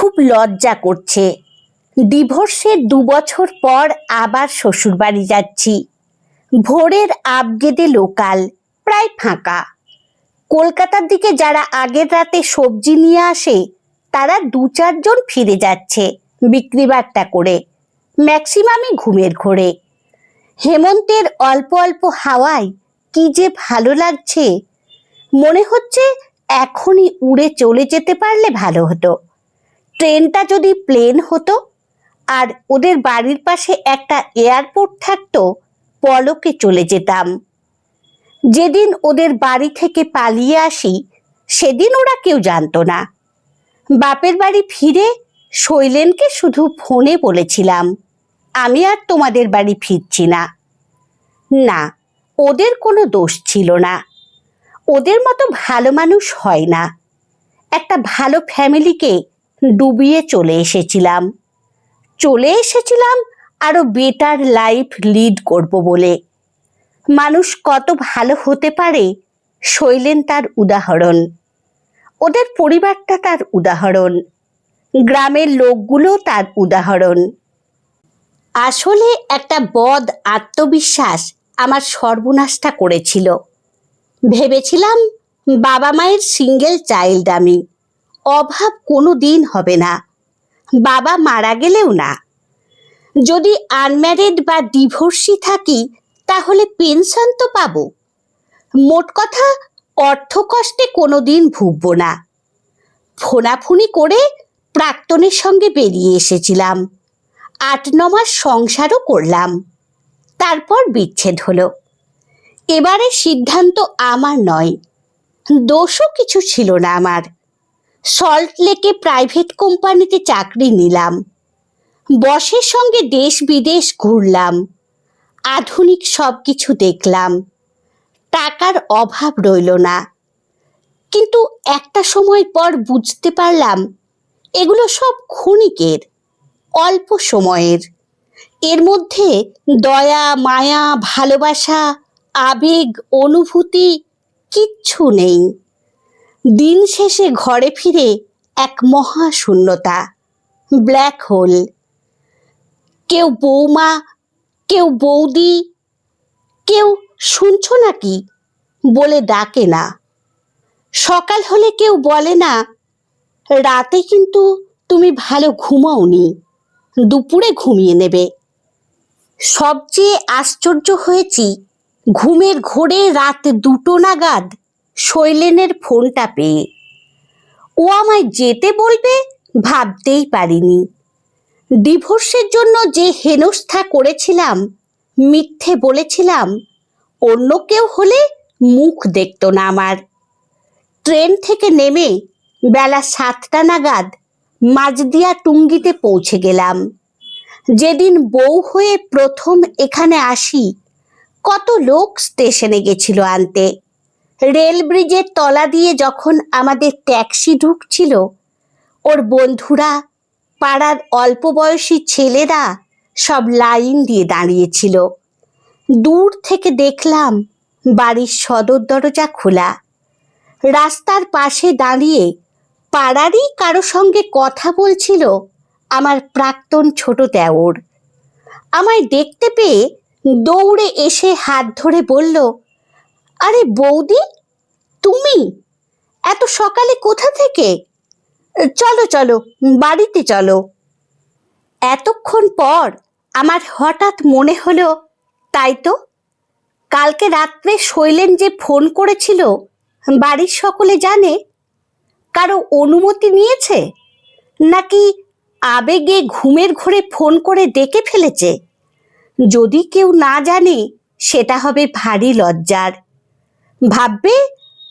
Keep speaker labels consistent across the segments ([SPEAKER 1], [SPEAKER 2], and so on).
[SPEAKER 1] খুব লজ্জা করছে। ডিভোর্সের 2 বছর পর আবার শ্বশুরবাড়ি যাচ্ছি। ভোরের আপগেদে লোকাল, প্রায় ফাঁকা। কলকাতার দিকে যারা আগের রাতে সবজি নিয়ে আসে তারা 2-4 জন ফিরে যাচ্ছে বিক্রি বাট্টা করে, ম্যাক্সিমামই ঘুমের ঘোরে। হেমন্তের অল্প অল্প হাওয়ায় কি যে ভালো লাগছে, মনে হচ্ছে এখনই উড়ে চলে যেতে পারলে ভালো হতো। ট্রেনটা যদি প্লেন হতো আর ওদের বাড়ির পাশে একটা এয়ারপোর্ট থাকতো, পলকে চলে যেতাম। যেদিন ওদের বাড়ি থেকে পালিয়ে আসি সেদিন ওরা কেউ জানতো না। বাপের বাড়ি ফিরে শৈলেনকে শুধু ফোনে বলেছিলাম, আমি আর তোমাদের বাড়ি ফিরছি না। না, ওদের কোনো দোষ ছিল না। ওদের মতো ভালো মানুষ হয় না। একটা ভালো ফ্যামিলিকে ডুবিয়ে চলে এসেছিলাম আরো বেটার লাইফ লিড করব বলে। মানুষ কত ভালো হতে পারে, শৈলেন তার উদাহরণ। ওদের পরিবারটা তার উদাহরণ, গ্রামের লোকগুলো তার উদাহরণ। আসলে একটা বদ আত্মবিশ্বাস আমার সর্বনাশটা করেছিল। ভেবেছিলাম বাবা মায়ের সিঙ্গেল চাইল্ড আমি, অভাব কোনো দিন হবে না, বাবা মারা গেলেও না। যদি আনম্যারিড বা ডিভোর্সি থাকি তাহলে পেনশন তো পাবো। মোট কথা, অর্থকষ্টে কোনো দিন ভুগব না। ফোনাফুনি করে প্রাক্তনের সঙ্গে বেরিয়ে এসেছিলাম। 8-9 মাস সংসারও করলাম, তারপর বিচ্ছেদ হলো। এবারে সিদ্ধান্ত আমার নয়, দোষও কিছু ছিল না আমার। সল্ট লেকে প্রাইভেট কোম্পানিতে চাকরি নিলাম, বসের সঙ্গে দেশ বিদেশ ঘুরলাম, আধুনিক সব কিছু দেখলাম। টাকার অভাব রইল না। কিন্তু একটা সময় পর বুঝতে পারলাম এগুলো সব ক্ষণিকের, অল্প সময়ের। এর মধ্যে দয়া, মায়া, ভালোবাসা, আবেগ, অনুভূতি কিচ্ছু নেই। দিন শেষে ঘরে ফিরে এক মহাশূন্যতা, ব্ল্যাক হোল। কেউ বৌমা, কেউ বৌদি, কেউ শুনছো নাকি বলে ডাকে না। সকাল হলে কেউ বলে না, রাতে কিন্তু তুমি ভালো ঘুমাওনি, দুপুরে ঘুমিয়ে নেবে। সবচেয়ে আশ্চর্য হয়েছি, ঘুমের ঘোরে রাত 2টো নাগাদ শৈলেনের ফোনটা পেয়ে। ও আমায় যেতে বলবে ভাবতেই পারিনি। ডিভোর্সের জন্য যে হেনস্থা করেছিলাম, মিথ্যে বলেছিলাম, অন্য কেউ হলে মুখ দেখতো না আমার। ট্রেন থেকে নেমে বেলা 7টা নাগাদ মাঝদিয়া টুঙ্গিতে পৌঁছে গেলাম। যেদিন বউ হয়ে প্রথম এখানে আসি, কত লোক স্টেশনে গেছিল আনতে। রেল ব্রিজের তলা দিয়ে যখন আমাদের ট্যাক্সি ঢুকছিল, ওর বন্ধুরা, পাড়ার অল্প বয়সী ছেলেরা সব লাইন দিয়ে দাঁড়িয়েছিল। দূর থেকে দেখলাম বাড়ির সদর দরজা খোলা। রাস্তার পাশে দাঁড়িয়ে পাড়ারই কারো সঙ্গে কথা বলছিল আমার প্রাক্তন ছোট দেওর। আমায় দেখতে পেয়ে দৌড়ে এসে হাত ধরে বলল, আরে বৌদি, তুমি এত সকালে কোথা থেকে? চলো চলো, বাড়িতে চলো। এতক্ষণ পর আমার হঠাৎ মনে হলো, তাই তো, কালকে রাত্রে শৈলেন যে ফোন করেছিল বাড়ির সকলে জানে? কারো অনুমতি নিয়েছে, নাকি আবেগে ঘুমের ঘোরে ফোন করে ডেকে ফেলেছে? যদি কেউ না জানে সেটা হবে ভারী লজ্জার। ভাববে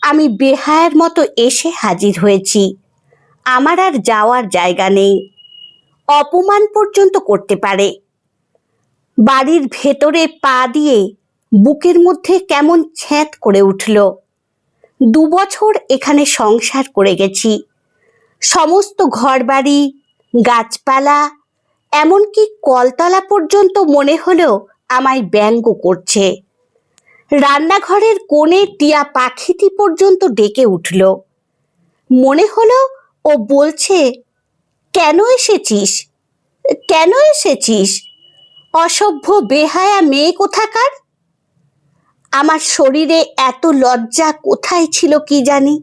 [SPEAKER 1] আমি বেহায়ার মতো এসে হাজির হয়েছি, আমার আর যাওয়ার জায়গা নেই। অপমান পর্যন্ত করতে পারে। বাড়ির ভেতরে পা দিয়ে বুকের মধ্যে কেমন ছ্যাঁত করে উঠল। 2 বছর এখানে সংসার করে গেছি। সমস্ত ঘরবাড়ি, গাছপালা, এমনকি কলতলা পর্যন্ত মনে হলো আমায় ব্যঙ্গ করছে। রান্নাঘরের কোণে টিয়া পাখিটি পর্যন্ত ডেকে উঠল। মনে হলো ও বলছে, কেন এসেছিস? কেন এসেছিস? অসভ্য বেহায়া মেয়ে কোথাকার! আমার শরীরে এত লজ্জা কোথায় ছিল কি জানি।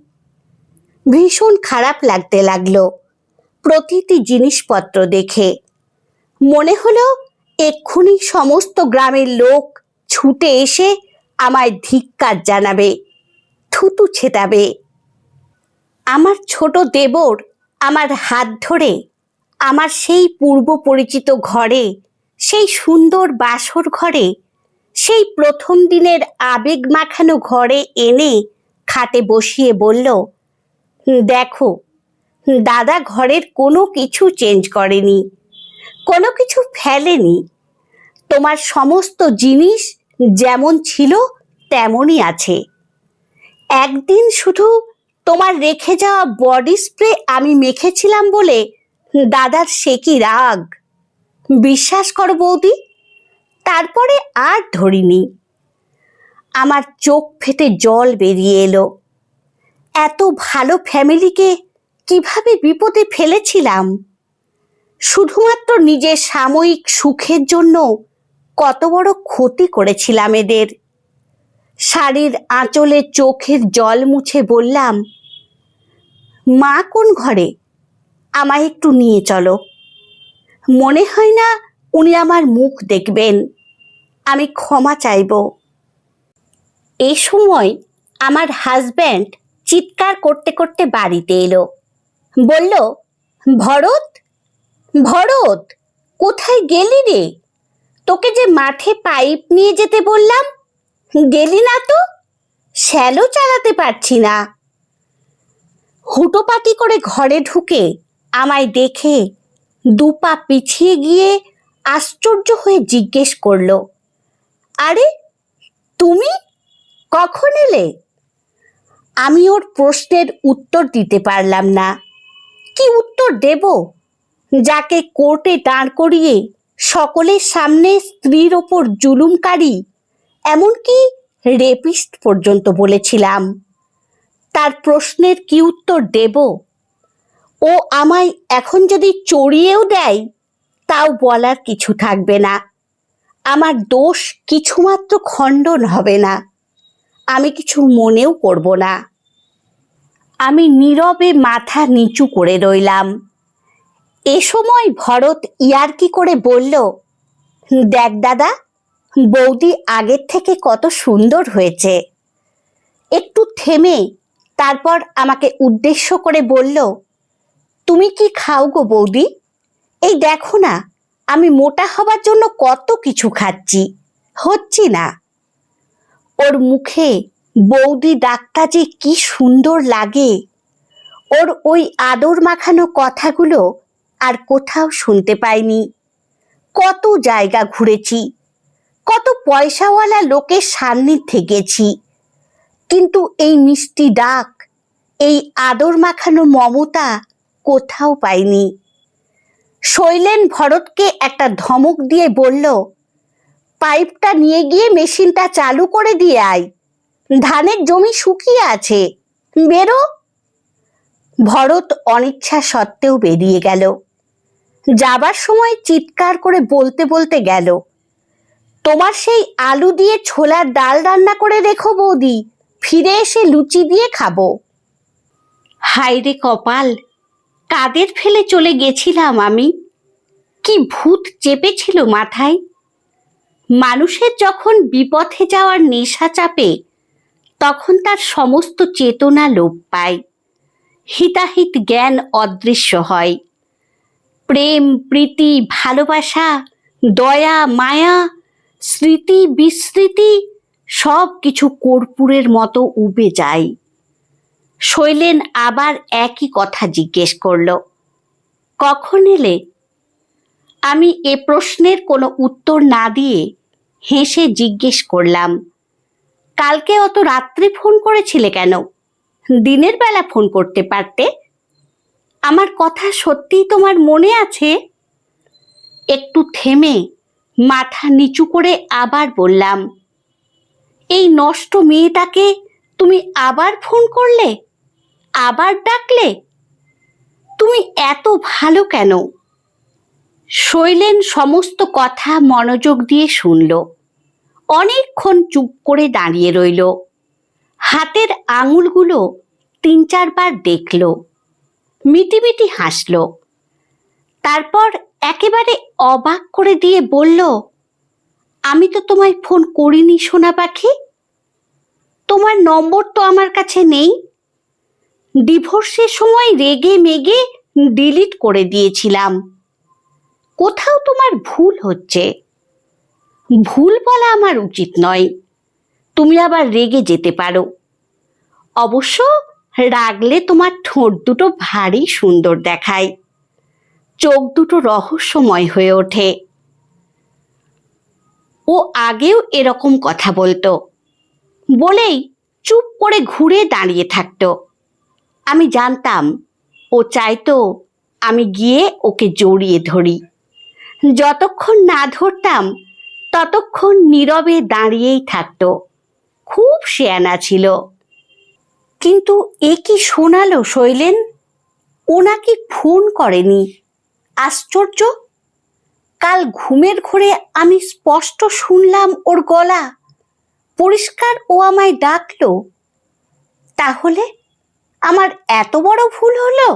[SPEAKER 1] ভীষণ খারাপ লাগতে লাগলো প্রতিটি জিনিসপত্র দেখে। মনে হলো এক্ষুনি সমস্ত গ্রামের লোক ছুটে এসে আমায় ধিক্কার জানাবে, থুতু ছেটাবে। আমার ছোট দেবর আমার হাত ধরে আমার সেই পূর্ব পরিচিত ঘরে, সেই সুন্দর বাসর ঘরে, সেই প্রথম দিনের আবেগ মাখানো ঘরে এনে খাটে বসিয়ে বলল, দেখো দাদা ঘরের কোনো কিছু চেঞ্জ করেনি, কোনো কিছু ফেলেনি। তোমার সমস্ত জিনিস যেমন ছিল তেমনই আছে। একদিন শুধু তোমার রেখে যাওয়া বডি স্প্রে আমি মেখেছিলাম বলে দাদার সে কি রাগ! বিশ্বাস করো বৌদি, তারপরে আর ধরিনি। আমার চোখ ফেটে জল বেরিয়ে এলো। এত ভালো ফ্যামিলিকে কিভাবে বিপদে ফেলেছিলাম! শুধুমাত্র নিজের সাময়িক সুখের জন্য কত বড় ক্ষতি করেছিলাম এদের। শাড়ির আঁচলে চোখের জল মুছে বললাম, মা কোন ঘরে? আমায় একটু নিয়ে চলো। মনে হয় না উনি আমার মুখ দেখবেন। আমি ক্ষমা চাইব। এই সময় আমার হাজব্যান্ড চিৎকার করতে করতে বাড়িতে এলো। বলল, ভরত, ভরত, কোথায় গেলি রে? তোকে যে মাঠে পাইপ নিয়ে যেতে বললাম, গেলি না তো? শ্যালো চালাতে পারছি না। হুটোপাটি করে ঘরে ঢুকে আমায় দেখে দুপা পিছিয়ে গিয়ে আশ্চর্য হয়ে জিজ্ঞেস করলো, আরে তুমি কখন এলে? আমি ওর প্রশ্নের উত্তর দিতে পারলাম না। কি উত্তর দেব, যাকে কোর্টে দাঁড় করিয়ে সকলের সামনে স্ত্রীর ওপর জুলুমকারী, এমনকি রেপিস্ট পর্যন্ত বলেছিলাম? তার প্রশ্নের কি উত্তর দেব? ও আমায় এখন যদি চড়িয়েও দেয় তাও বলার কিছু থাকবে না। আমার দোষ কিছুমাত্র খণ্ডন হবে না। আমি কিছু মনেও করব না। আমি নীরবে মাথা নিচু করে রইলাম। এ সময় ভরত ইয়ার্কি করে বলল, দেখ দাদা, বৌদি আগের থেকে কত সুন্দর হয়েছে। একটু থেমে তারপর আমাকে উদ্দেশ্য করে বলল, তুমি কি খাও গো বৌদি? এই দেখো না, আমি মোটা হবার জন্য কত কিছু খাচ্ছি, হচ্ছি না। ওর মুখে বৌদি ডাকটা যে কি সুন্দর লাগে। ওর ওই আদর মাখানো কথাগুলো আর কোথাও শুনতে পাইনি। কত জায়গা ঘুরেছি, কত পয়সাওয়ালা লোকের সান্নিধ্যে গেছি, কিন্তু এই মিষ্টি ডাক, এই আদর মাখানো মমতা কোথাও পাইনি। শৈলেন ভরতকে একটা ধমক দিয়ে বলল, পাইপটা নিয়ে গিয়ে মেশিনটা চালু করে দিয়ে আয়, ধানের জমি শুকিয়ে আছে, বেরো। ভরত অনিচ্ছা সত্ত্বেও বেরিয়ে গেল। যাবার সময় চিৎকার করে বলতে বলতে গেল, তোমার সেই আলু দিয়ে ছোলার ডাল রান্না করে রেখো বৌদি, ফিরে এসে লুচি দিয়ে খাবো। হায় রে কপাল, কাদের ফেলে চলে গেছিলাম আমি! কি ভূত চেপেছিল মাথায়! মানুষের যখন বিপথে যাওয়ার নেশা চাপে তখন তার সমস্ত চেতনা লোপ পায়, হিতাহিত জ্ঞান অদৃশ্য হয়। প্রেম, প্রীতি, ভালোবাসা, দয়া, মায়া, স্মৃতি, বিস্মৃতি সব কিছু কর্পূরের মতো উবে যায়। শৈলেন আবার একই কথা জিজ্ঞেস করল, কখন এলে? আমি এ প্রশ্নের কোনো উত্তর না দিয়ে হেসে জিজ্ঞেস করলাম, কালকে অত রাত্রে ফোন করেছিলে কেন? দিনের বেলা ফোন করতে পারতে। আমার কথা সত্যিই তোমার মনে আছে? একটু থেমে মাথা নিচু করে আবার বললাম, এই নষ্ট মেয়েটাকে তুমি আবার ফোন করলে, আবার ডাকলে? তুমি এত ভালো কেন? শৈলেন সমস্ত কথা মনোযোগ দিয়ে শুনল। অনেকক্ষণ চুপ করে দাঁড়িয়ে রইল। হাতের আঙুলগুলো 3-4 বার দেখল, মিটিমিটি হাসল। তারপর একেবারে অবাক করে দিয়ে বলল, আমি তো তোমায় ফোন করিনি সোনা পাখি। তোমার নম্বর তো আমার কাছে নেই। ডিভোর্সের সময় রেগে মেগে ডিলিট করে দিয়েছিলাম। কোথাও তোমার ভুল হচ্ছে। ভুল বলা আমার উচিত নয়, তুমি আবার রেগে যেতে পারো। অবশ্য রাগলে তোমার ঠোঁট দুটো ভারী সুন্দর দেখায়, চোখ দুটো রহস্যময় হয়ে ওঠে। ও আগেও এরকম কথা বলতো, বলেই চুপ করে ঘুরে দাঁড়িয়ে থাকতো। আমি জানতাম ও চাইতো আমি গিয়ে ওকে জড়িয়ে ধরি। যতক্ষণ না ধরতাম ততক্ষণ নীরবে দাঁড়িয়েই থাকতো। খুব শেয়ানা ছিল। কিন্তু এ কি শোনালো শৈলেন? ও নাকি ফোন করেনি। আশ্চর্য! কাল ঘুমের ঘোরে আমি স্পষ্ট শুনলাম ওর গলা, পরিষ্কার ও আমায় ডাকলো। তাহলে আমার এত বড় ভুল হলো?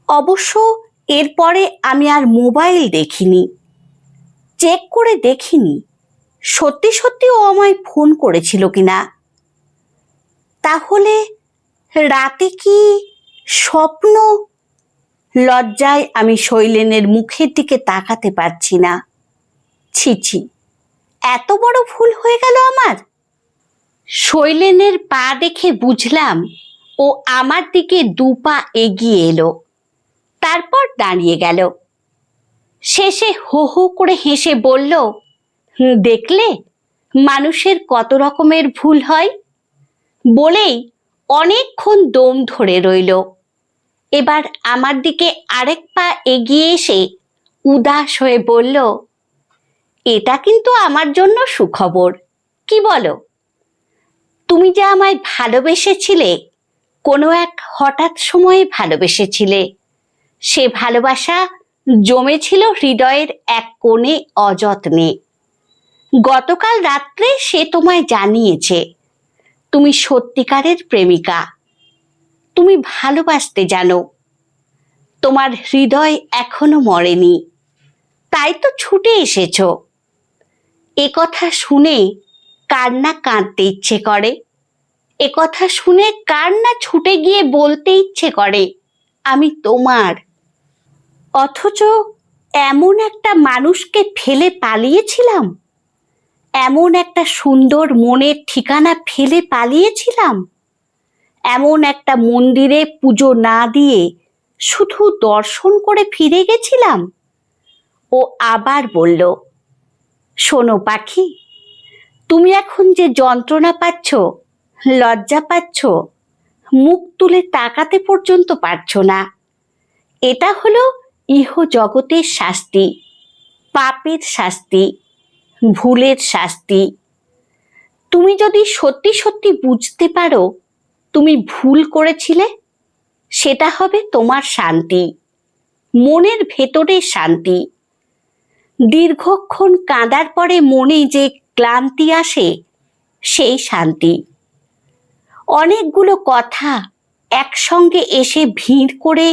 [SPEAKER 1] অবশ্য এরপরে আমি আর মোবাইল দেখিনি, চেক করে দেখিনি সত্যি সত্যি ও আমায় ফোন করেছিল কিনা। তাহলে রাতে কি স্বপ্ন? লজ্জায় আমি শৈলেনের মুখের দিকে তাকাতে পারছি না। ছি ছি, এত বড় ভুল হয়ে গেল আমার। শৈলেনের পা দেখে বুঝলাম ও আমার দিকে 2 পা এগিয়ে এলো, তারপর দাঁড়িয়ে গেল। শেষে হো হো করে হেসে বলল, দেখলে মানুষের কত রকমের ভুল হয়। বলেই অনেকক্ষণ দম ধরে রইল। এবার আমার দিকে আরেক পা এগিয়ে এসে উদাস হয়ে বলল, এটা কিন্তু আমার জন্য সুখবর। কি বলো? তুমি যে আমায় ভালোবেসেছিলে, কোনো এক হঠাৎ সময়ে ভালোবেসেছিলে, সে ভালোবাসা জমেছিল হৃদয়ের এক কোণে অযত্নে। গতকাল রাত্রে সে তোমায় জানিয়েছে তুমি সত্যিকারের প্রেমিকা, তুমি ভালোবাসতে জানো, তোমার হৃদয় এখনো মরেনি, তাই তো ছুটে এসেছো। এ কথা শুনে কার না কাঁদতে ইচ্ছে করে, এ কথা শুনে কার না ছুটে গিয়ে বলতে ইচ্ছে করে আমি তোমার। অথচ এমন একটা মানুষকে ফেলে পালিয়েছিলাম, এমন একটা সুন্দর মনের ঠিকানা ফেলে পালিয়েছিলাম, এমন একটা মন্দিরে পুজো না দিয়ে শুধু দর্শন করে ফিরে গেছিলাম। ও আবার বলল, শোনো পাখি, তুমি এখন যে যন্ত্রণা পাচ্ছ, লজ্জা পাচ্ছ, মুখ তুলে তাকাতে পর্যন্ত পারছ না, এটা হলো ইহ জগতের শাস্তি, পাপের শাস্তি, ভুলের শাস্তি। তুমি যদি সত্যি সত্যি বুঝতে পারো তুমি ভুল করেছিলে, সেটা হবে তোমার শান্তি, মনের ভেতরের শান্তি। দীর্ঘক্ষণ কাঁদার পরে মনে যে ক্লান্তি আসে, সেই শান্তি। অনেকগুলো কথা একসঙ্গে এসে ভিড় করে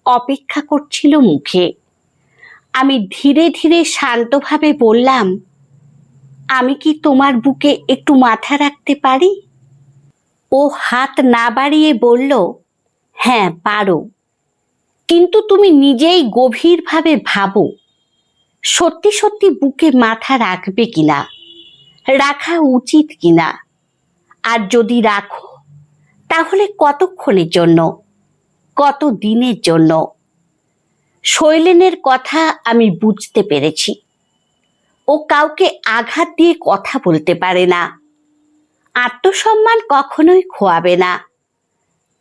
[SPEAKER 1] অপেক্ষা করছিল মুখে। আমি ধীরে ধীরে শান্তভাবে বললাম, আমি কি তোমার বুকে একটু মাথা রাখতে পারি? ও হাত না বাড়িয়ে বলল, হ্যাঁ পারো, কিন্তু তুমি নিজেই গভীরভাবে ভাবো সত্যি সত্যি বুকে মাথা রাখবে কিনা, রাখা উচিত কিনা। আর যদি রাখো তাহলে কতক্ষণের জন্য, কত দিনের জন্য। শৈলেনের কথা আমি বুঝতে পেরেছি। ও কাউকে আঘাত দিয়ে কথা বলতে পারে না, আত্মসম্মান কখনোই খোয়াবে না,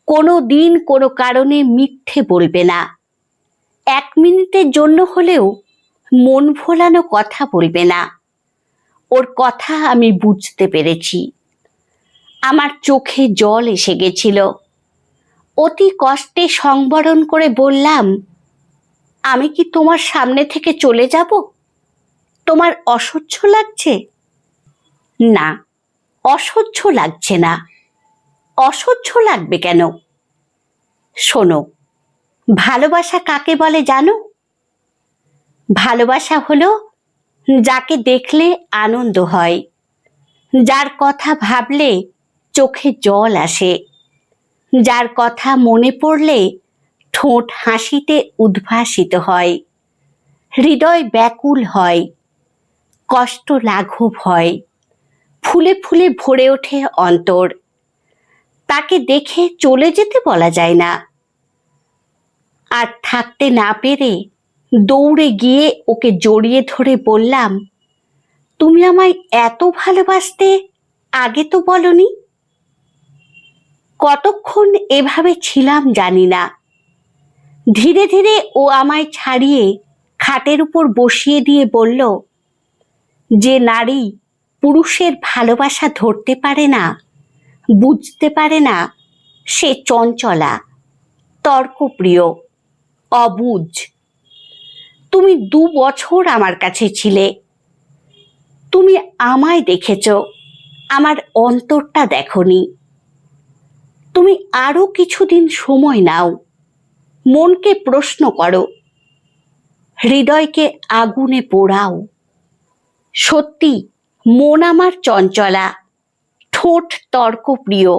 [SPEAKER 1] কোনো দিন কোনো কারণে মিথ্যে বলবে না, 1 মিনিটের জন্য হলেও মন ভোলানো কথা বলবে না। ওর কথা আমি বুঝতে পেরেছি। আমার চোখে জল এসে গেছিল। অতি কষ্টে সংবরণ করে বললাম, আমি কি তোমার সামনে থেকে চলে যাব? তোমার অসহ্য লাগছে? না, অসহ্য লাগছে না। অসহ্য লাগবে কেন? শোনো, ভালোবাসা কাকে বলে জানো? ভালোবাসা হলো যাকে দেখলে আনন্দ হয়, যার কথা ভাবলে চোখে জল আসে, যার কথা মনে পড়লে ঠোঁট হাসিতে উদ্ভাসিত হয়, হৃদয় ব্যাকুল হয়, কষ্ট লাঘব হয়, ফুলে ফুলে ভরে ওঠে অন্তর। তাকে দেখে চলে যেতে বলা যায় না। আর থাকতে না পেরে দৌড়ে গিয়ে ওকে জড়িয়ে ধরে বললাম, তুমি আমায় এত ভালোবাসতে, আগে তো বলনি। কতক্ষণ এভাবে ছিলাম জানি না। ধীরে ধীরে ও আমায় ছাড়িয়ে খাটের উপর বসিয়ে দিয়ে বলল, যে নারী পুরুষের ভালোবাসা ধরতে পারে না, বুঝতে পারে না, সে চঞ্চলা, তর্কপ্রিয়, অবুঝ। তুমি 2 বছর আমার কাছে ছিলে। তুমি আমায় দেখেছ, আমার অন্তরটা দেখনি। তুমি আরো কিছুদিন সময় নাও, মনকে প্রশ্ন করো, হৃদয়কে আগুনে পোড়াও। সত্যি মন আমার চঞ্চলা, ঠোঁট তর্কপ্রিয়,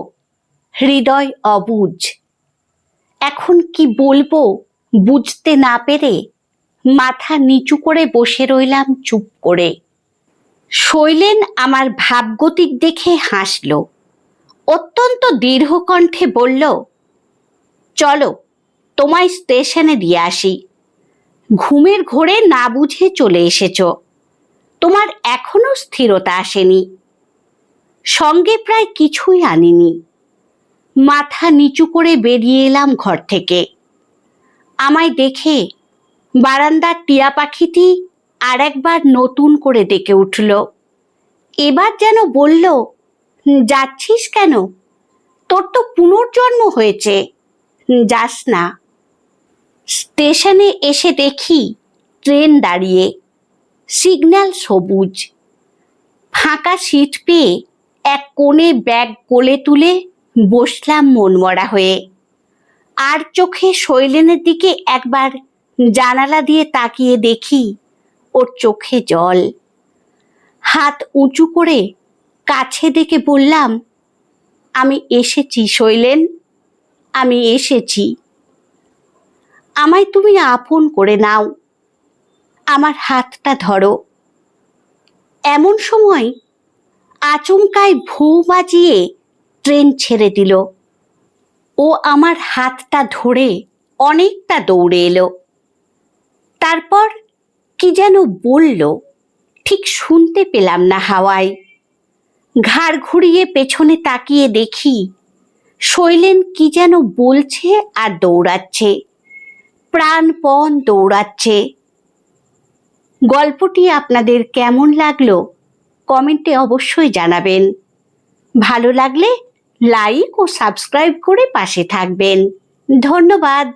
[SPEAKER 1] হৃদয় অবুঝ। এখন কি বলবো বুঝতে না পেরে মাথা নিচু করে বসে রইলাম চুপ করে। শৈলেন আমার ভাবগতিক দেখে হাসল। অত্যন্ত দীর্ঘ কণ্ঠে বলল, চলো তোমায় স্টেশনে দিয়ে আসি। ঘুমের ঘোরে না বুঝে চলে এসেছ, তোমার এখনো স্থিরতা আসেনি। সঙ্গে প্রায় কিছুই আনিনি। মাথা নিচু করে বেরিয়ে এলাম ঘর থেকে। আমায় দেখে বারান্দার টিয়া পাখিটি আর একবার নতুন করে ডেকে উঠল। এবার যেন বলল, যাচ্ছিস কেন? তোর তো পুনর্জন্ম হয়েছে, যাস না। স্টেশনে এসে দেখি ট্রেন দাঁড়িয়ে, সিগন্যাল সবুজ। ফাঁকা সিট পেয়ে এক কোণে ব্যাগ কোলে তুলে বসলাম মনমরা হয়ে। আর চোখে শৈলেনের দিকে একবার জানালা দিয়ে তাকিয়ে দেখি ওর চোখে জল। হাত উঁচু করে কাছে ডেকে বললাম, আমি এসেছি শৈলেন, আমি এসেছি। আমায় তুমি আপন করে নাও, আমার হাতটা ধরো। এমন সময় আচমকায় ভোঁ বাজিয়ে ট্রেন ছেড়ে দিল। ও আমার হাতটা ধরে অনেকটা দৌড়ে এলো। তারপর কি যেন বলল, ঠিক শুনতে পেলাম না হাওয়ায়। ঘাড় ঘুরিয়ে পেছনে তাকিয়ে দেখি শৈলেন কি যেন বলছে আর দৌড়াচ্ছে, প্রাণপণ দৌড়াচ্ছে। গল্পটি আপনাদের কেমন লাগলো কমেন্টে অবশ্যই জানাবেন। ভালো লাগলে লাইক ও সাবস্ক্রাইব করে পাশে থাকবেন। ধন্যবাদ।